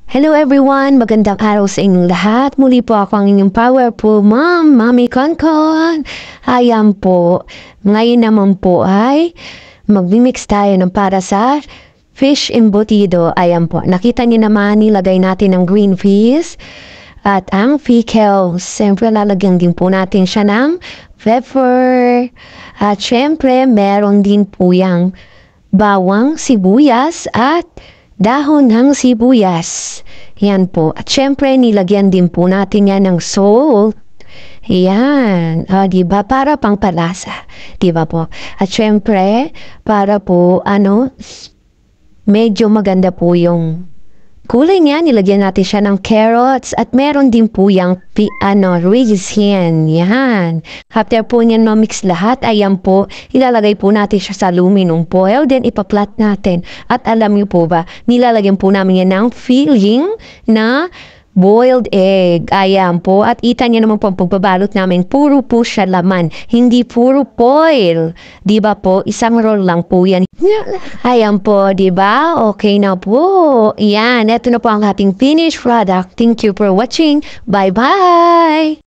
Hello everyone! Magandang araw sa inyong lahat. Muli po ako ang inyong powerful mom, Mami Konkon. Ayan po, ngayon naman po ay magmimix tayo ng para sa fish embutido. Ayan po, nakita niyo naman nilagay natin ang green peas at ang pickles. Siyempre lalagyan din po natin siya ng pepper. At siyempre meron din po yung bawang sibuyas at dahon ng sibuyas. Yan po. At syempre, nilagyan din po natin yan ng salt. Yan. Diba? Para pang palasa. Diba po? At syempre, para po, medyo maganda po yung kulay niya. Nilagyan natin siya ng carrots at meron din po yung raisin. Yan. After po niya mix lahat, ayan po, ilalagay po natin siya sa aluminum foil, then ipaplat natin. At alam niyo po ba, nilalagyan po namin yan ng filling na boiled egg. Ayan po. At kita niyo naman po ang pagbabalot namin. Puro po siya laman. Hindi puro foil. Diba po? Isang roll lang po yan. Ayan po. Diba? Okay na po. Yan. Ito na po ang ating finished product. Thank you for watching. Bye-bye!